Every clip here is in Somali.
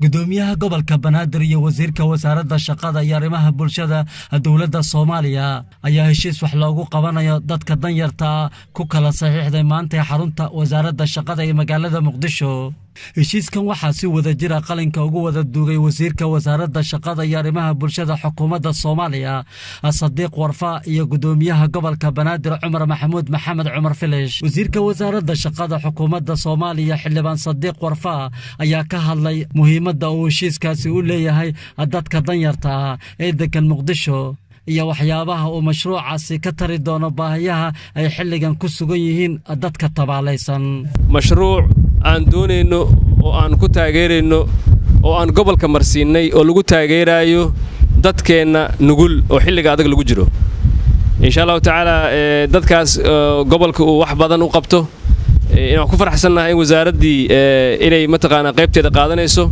gudoomiyaha gobolka Banaadir iyo wasiirka wasaaradda shaqada iyo arrimaha bulshada dawladda Soomaaliya ayaa heshiis wax loogu qabanayo dadka danyarta ku kala saxiixday maanta xarunta wasaaradda shaqada ee magaalada Muqdisho. heshiiskan waxaa si wada jira qalinka ugu wada duugay wasiirka wasaaradda shaqada iyo arrimaha bulshada xukuumadda Soomaaliya Sadiq Warfa iyo gudoomiyaha gobolka Banaadir Cumar Maxamuud Maxamed Cumar Filesh. wasiirka wasaaradda shaqada xukuumadda Soomaaliya xildhibaan Sadiq Warfa ayaa ka hadlay muhiimadda uu heshiiskaasi u leeyahay dadka danyarta ee degan Muqdisho iyo waxyaabaha uu mashruucaasi ka tari doono baahiyaha ay xilligan ku sugan yihiin dadka tabaalaysan. mashruuc aan doonayno oo aan ku taageerayno oo aan gobolka marsiinay oo lagu taageerayo dadkeena nugul oo xilliga adag lagu jiro insha Allah taala dadkaas gobolka uu wax badan u qabto inaan ku faraxsanahay in wasaaradii inay mataqaana qaybteeda qaadanayso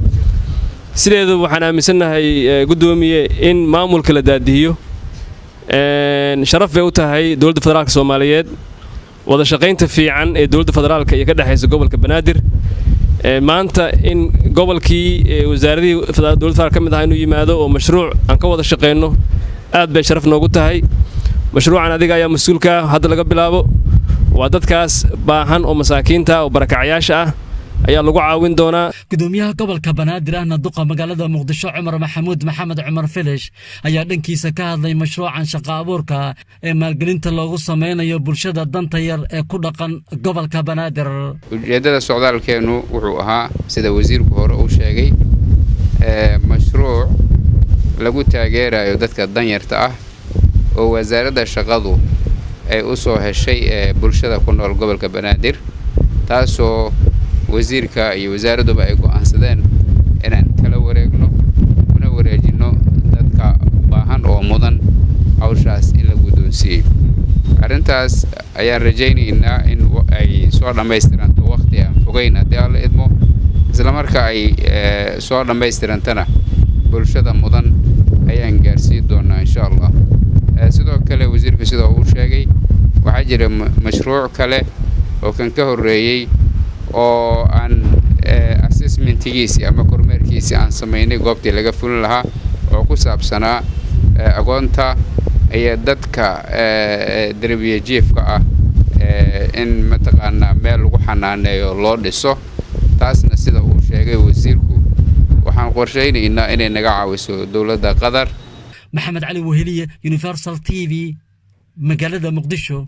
sideedu waxaan aaminsanahay gudoomiye in maamulka la daadiyo sharaf ay u tahay dawladda federaalka Soomaaliyeed wada shaqaynta fiican ee dawladda federaalka iyo ka dhaxaysa gobolka Banaadir maanta in gobolkii wasaaradii dawladda federaalka kamid ah inuu yimaado oo mashruuc aan ka wada shaqeyno aad bay sharaf noogu tahay mashruucan adiga ayaa mas'uulka hadda laga bilaabo waa dadkaas baahan oo masaakiinta oo barakacayaasha ah ayaa lagu caawin doonaa. gudoomiyaha gobolka Banaadir ahna duqa magaalada Muqdisho Cumar Maxamuud Maxamed Cumar Filesh ayaa dhankiisa ka hadlay mashruucan shaqo abuurka ee maalgelinta loogu sameynayo bulshada danta yar ee ku dhaqan gobolka Banaadir. ujeedada socdaalkeenu wuxuu ahaa sida wasiirku hore uu sheegay mashruuc lagu taageerayo dadka danyarta ah oo wasaaradda shaqadu ay u soo heshay bulshada ku nool gobolka Banaadir taasoo wasiirka iyo wasaaradduba ay go'aansadeen inaan kala wareegno una wareejino dadka baahan oo mudan hawshaas in la guddoonsiiyo arrintaas ayaan rajaynaynaa in ay soo dhammaystiranto waqti aan fogeyn haddii alla idmo isla marka ay soo dhammaystirantana bulshada mudan ayaan gaarsiin doonaa insha Allah sidoo kale wasiirku sidoo uu sheegay waxaa jira mashruuc kale oo kan ka horeeyay oo aan assessmentigiisi ama kormeerkiisi aan sameynay goobtii laga fulin lahaa oo ku saabsanaa aqoonta iyo dadka darbiga jiifka ah in mataqaana meel lagu xanaaneeyo loo dhiso taasna sida uu sheegay wasiirku waxaan qorsheynaynaa inay naga caawiso dawladda Qatar. Maxamed Cali Weheliye Universal TV magaalada Muqdisho.